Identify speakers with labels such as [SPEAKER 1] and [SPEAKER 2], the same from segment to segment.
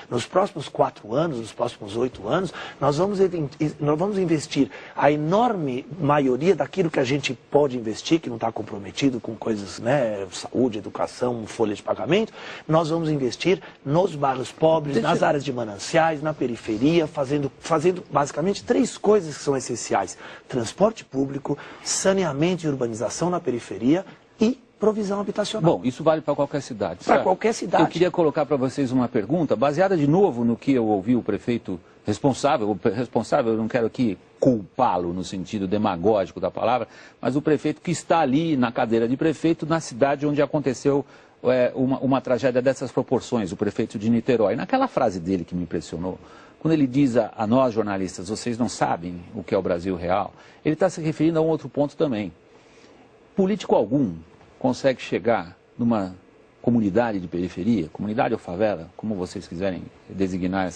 [SPEAKER 1] Nos próximos 4 anos, nos próximos 8 anos, nós vamos investir a enorme maioria daquilo que a gente pode investir, que não está comprometido com coisas, né, saúde, educação, folha de pagamento, nós vamos investir nos bairros pobres, nas áreas de mananciais, na periferia, fazendo basicamente 3 coisas que são essenciais: transporte público, saneamento e urbanização na periferia e provisão habitacional.
[SPEAKER 2] Bom, isso vale para qualquer cidade.
[SPEAKER 1] Para qualquer cidade.
[SPEAKER 2] Eu queria colocar para vocês uma pergunta, baseada de novo no que eu ouvi o prefeito responsável, eu não quero aqui culpá-lo no sentido demagógico da palavra, mas o prefeito que está ali na cadeira de prefeito na cidade onde aconteceu uma tragédia dessas proporções, o prefeito de Niterói. Naquela frase dele que me impressionou, quando ele diz a nós jornalistas, vocês não sabem o que é o Brasil real, ele está se referindo a um outro ponto também. Político algum consegue chegar numa comunidade de periferia, comunidade ou favela, como vocês quiserem designar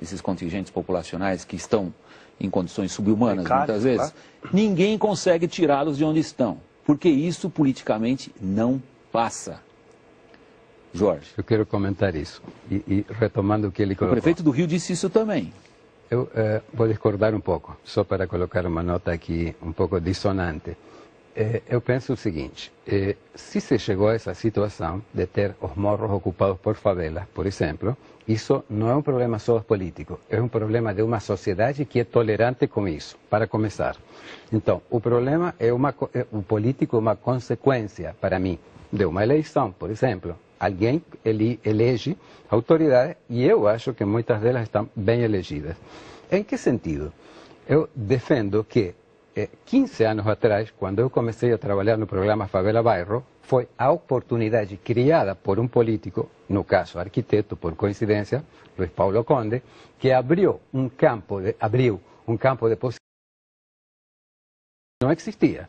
[SPEAKER 2] esses contingentes populacionais que estão em condições subhumanas, muitas vezes, ninguém consegue tirá-los de onde estão, porque isso politicamente não passa. Jorge.
[SPEAKER 3] Eu quero comentar isso, e retomando o que ele colocou.
[SPEAKER 2] O prefeito do Rio disse isso também.
[SPEAKER 3] Eu vou discordar um pouco, só para colocar uma nota aqui um pouco dissonante. Eu penso o seguinte, se se chegou a essa situação de ter os morros ocupados por favelas, por exemplo, isso não é um problema só político, é um problema de uma sociedade que é tolerante com isso, para começar. Então, o problema o político é uma consequência, para mim, de uma eleição, por exemplo. Alguém elege autoridades e eu acho que muitas delas estão bem elegidas. Em que sentido? Eu defendo que 15 anos atrás, quando eu comecei a trabalhar no programa Favela Bairro, foi a oportunidade criada por um político, no caso arquiteto, por coincidência, Luiz Paulo Conde, que abriu um campo de possibilidades que não existia.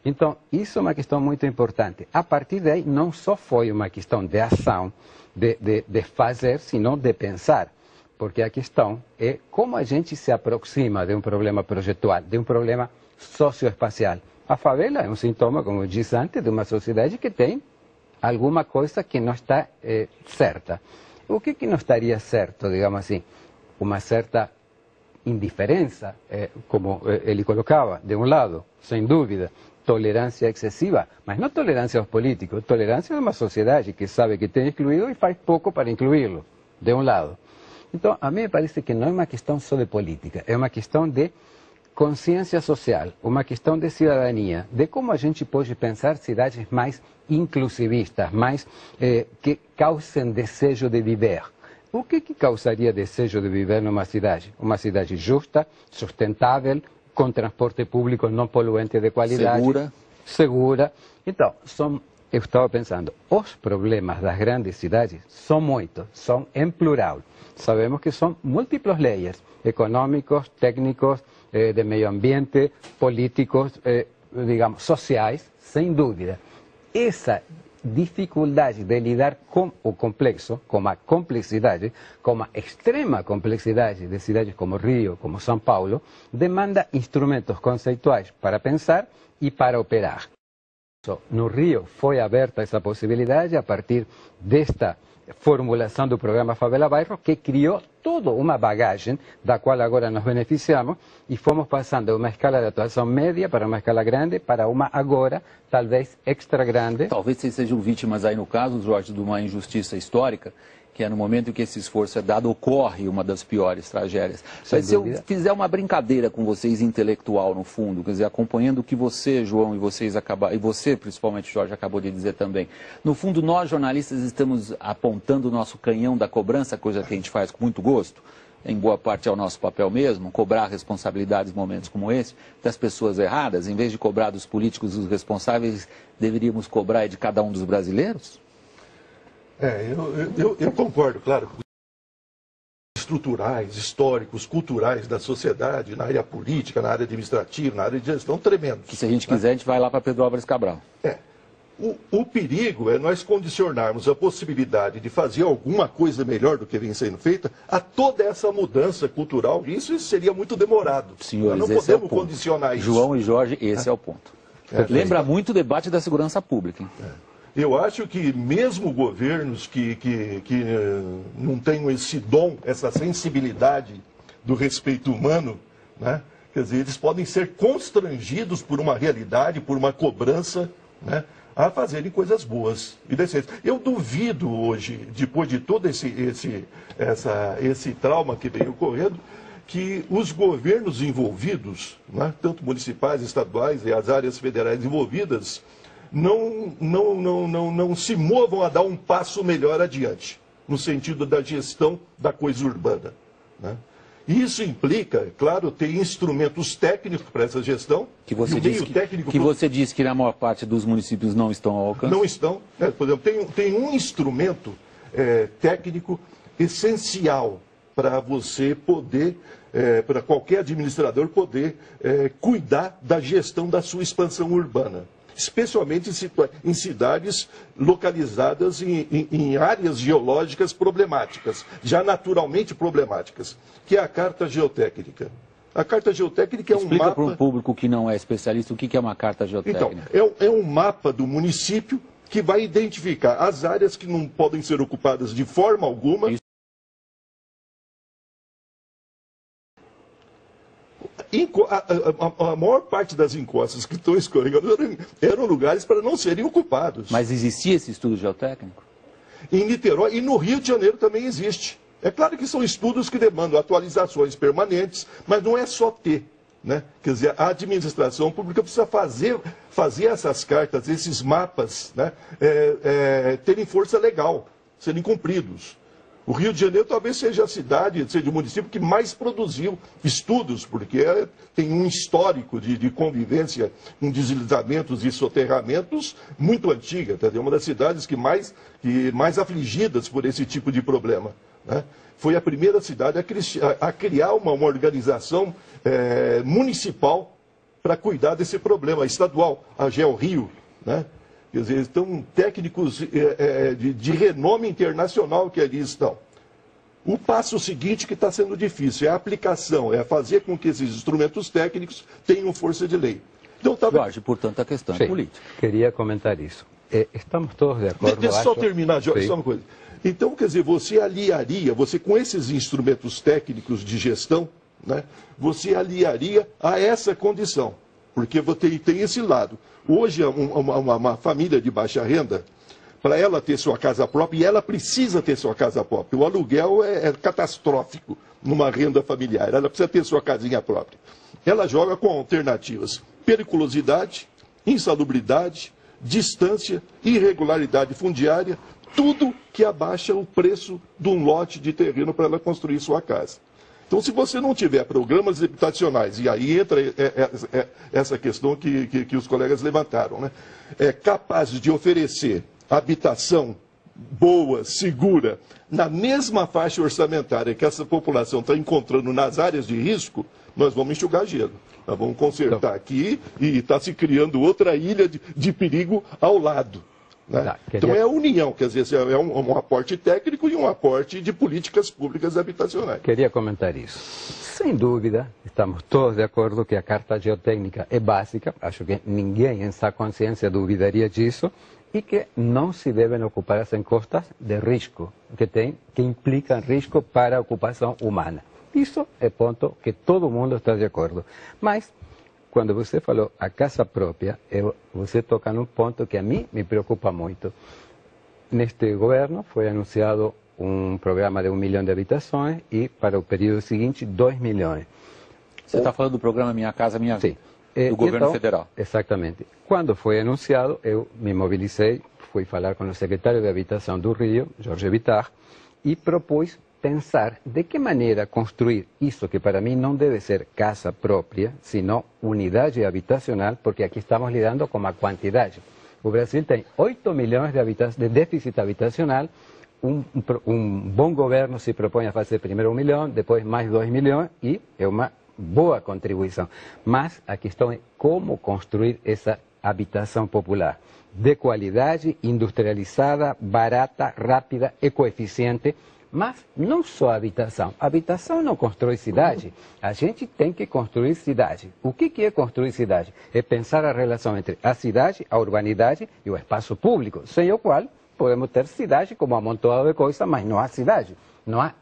[SPEAKER 3] Então, isso é uma questão muito importante. A partir daí, não só foi uma questão de ação, de fazer, sino de pensar. Porque a questão é como a gente se aproxima de um problema projetual, de um problema socioespacial. A favela é um sintoma, como eu disse antes, de uma sociedade que tem alguma coisa que não está certa. O que não estaria certo, digamos assim? Uma certa indiferença, como ele colocava, de um lado, sem dúvida, tolerância excessiva, mas não tolerância aos políticos, tolerância de uma sociedade que sabe que tem excluído e faz pouco para incluí-lo, de um lado. Então, a mim me parece que não é uma questão só de política, é uma questão de consciência social, uma questão de cidadania, de como a gente pode pensar cidades mais inclusivistas, mais que causem desejo de viver. O que causaria desejo de viver numa cidade? Uma cidade justa, sustentável, com transporte público não poluente de qualidade. Segura. Então, eu estava pensando, os problemas das grandes cidades são muitos, são em plural. Sabemos que são múltiplos layers, econômicos, técnicos, de meio ambiente, políticos, digamos, sociais, sem dúvida. Essa dificuldade de lidar com o complexo, com a complexidade, com a extrema complexidade de cidades como Rio, como São Paulo, demanda instrumentos conceituais para pensar e para operar. No Rio foi aberta essa possibilidade a partir desta formulação do programa Favela Bairro, que criou toda uma bagagem da qual agora nos beneficiamos e fomos passando de uma escala de atuação média para uma escala grande, para uma agora, talvez, extra grande.
[SPEAKER 2] Talvez vocês sejam vítimas aí no caso, Jorge, de uma injustiça histórica, que é no momento em que esse esforço é dado, ocorre uma das piores tragédias. Mas se eu fizer uma brincadeira com vocês intelectual, no fundo, quer dizer, acompanhando o que você, João, e você, principalmente, Jorge, acabou de dizer também. No fundo, nós, jornalistas, estamos apontando o nosso canhão da cobrança, coisa que a gente faz com muito gosto, em boa parte é o nosso papel mesmo, cobrar responsabilidades em momentos como esse, das pessoas erradas, em vez de cobrar dos políticos os responsáveis, deveríamos cobrar de cada um dos brasileiros?
[SPEAKER 4] Eu concordo, claro. Estruturais, históricos, culturais da sociedade, na área política, na área administrativa, na área de gestão, tremendos.
[SPEAKER 2] Que se a gente quiser, a gente vai lá para Pedro Álvares Cabral.
[SPEAKER 4] O perigo é nós condicionarmos a possibilidade de fazer alguma coisa melhor do que vem sendo feita a toda essa mudança cultural. Isso seria muito demorado.
[SPEAKER 2] Senhores,
[SPEAKER 4] nós não podemos condicionar isso.
[SPEAKER 2] João e Jorge, esse é o ponto. Lembra muito o debate da segurança pública. Hein?
[SPEAKER 4] Eu acho que mesmo governos que não tenham esse dom, essa sensibilidade do respeito humano, né? Quer dizer, eles podem ser constrangidos por uma realidade, por uma cobrança, né? A fazerem coisas boas e decentes. Eu duvido hoje, depois de todo esse trauma que vem ocorrendo, que os governos envolvidos, né, tanto municipais, estaduais e as áreas federais envolvidas, não se movam a dar um passo melhor adiante, no sentido da gestão da coisa urbana, né? Isso implica, claro, ter instrumentos técnicos para essa gestão.
[SPEAKER 2] Que você disse que na maior parte dos municípios não estão ao alcance.
[SPEAKER 4] Não estão. Né? Por exemplo, tem um instrumento técnico essencial para você poder, para qualquer administrador poder cuidar da gestão da sua expansão urbana. Especialmente em cidades localizadas em áreas geológicas problemáticas, já naturalmente problemáticas, que é a carta geotécnica. A carta geotécnica é um mapa...
[SPEAKER 2] Explica para o público que não é especialista o que é uma carta geotécnica.
[SPEAKER 4] Então, é um mapa do município que vai identificar as áreas que não podem ser ocupadas de forma alguma. Isso. A maior parte das encostas que estão escorregando eram lugares para não serem ocupados.
[SPEAKER 2] Mas existia esse estudo geotécnico?
[SPEAKER 4] Em Niterói e no Rio de Janeiro também existe. É claro que são estudos que demandam atualizações permanentes, mas não é só ter, né? Quer dizer, a administração pública precisa fazer essas cartas, esses mapas, né, terem força legal, serem cumpridos. O Rio de Janeiro talvez seja a cidade, seja o município que mais produziu estudos, porque tem um histórico de convivência com deslizamentos e soterramentos muito antiga. É uma das cidades que mais afligidas por esse tipo de problema, né? Foi a primeira cidade a criar uma organização municipal para cuidar desse problema, estadual, a GeoRio, né? Quer dizer, estão técnicos de renome internacional que ali estão. O passo seguinte que está sendo difícil é a aplicação, é fazer com que esses instrumentos técnicos tenham força de lei.
[SPEAKER 2] Então, Jorge, portanto, a questão é política.
[SPEAKER 3] Queria comentar isso. Estamos todos de acordo.
[SPEAKER 4] Deixa eu só terminar, Jorge, só uma coisa. Então, quer dizer, você com esses instrumentos técnicos de gestão, né, você aliaria a essa condição. Porque tem esse lado. Hoje, uma família de baixa renda, para ela ter sua casa própria, e ela precisa ter sua casa própria. O aluguel é catastrófico numa renda familiar. Ela precisa ter sua casinha própria. Ela joga com alternativas: periculosidade, insalubridade, distância, irregularidade fundiária, tudo que abaixa o preço de um lote de terreno para ela construir sua casa. Então, se você não tiver programas habitacionais, e aí entra essa questão que os colegas levantaram, né? Capazes de oferecer habitação boa, segura, na mesma faixa orçamentária que essa população está encontrando nas áreas de risco, nós vamos enxugar gelo. Nós vamos consertar aqui e está se criando outra ilha de perigo ao lado. Né? Então é a união, quer dizer, é um aporte técnico e um aporte de políticas públicas habitacionais.
[SPEAKER 3] Queria comentar isso. Sem dúvida, estamos todos de acordo que a carta geotécnica é básica, acho que ninguém em sua consciência duvidaria disso, e que não se devem ocupar as encostas de risco, que implicam risco para a ocupação humana. Isso é ponto que todo mundo está de acordo. Mas, quando você falou a casa própria, você toca num ponto que a mim me preocupa muito. Neste governo foi anunciado um programa de 1 milhão de habitações e para o período seguinte 2 milhões.
[SPEAKER 2] Você está falando do programa Minha Casa Minha Vida, do governo federal.
[SPEAKER 3] Exatamente. Quando foi anunciado, eu me mobilizei, fui falar com o secretário de Habitação do Rio, Jorge Bittar, e propus pensar de que maneira construir isso que para mim não deve ser casa própria, sino unidade habitacional, porque aqui estamos lidando com a quantidade. O Brasil tem 8 milhões de déficit habitacional, um bom governo se propõe a fazer primeiro 1 milhão, depois mais 2 milhões, e é uma boa contribuição. Mas a questão é como construir essa habitação popular, de qualidade, industrializada, barata, rápida, ecoeficiente, Mas não só habitação. Habitação não constrói cidade. A gente tem que construir cidade. O que é construir cidade? É pensar a relação entre a cidade, a urbanidade e o espaço público, sem o qual podemos ter cidade como amontoado de coisas, mas não há cidade. Não há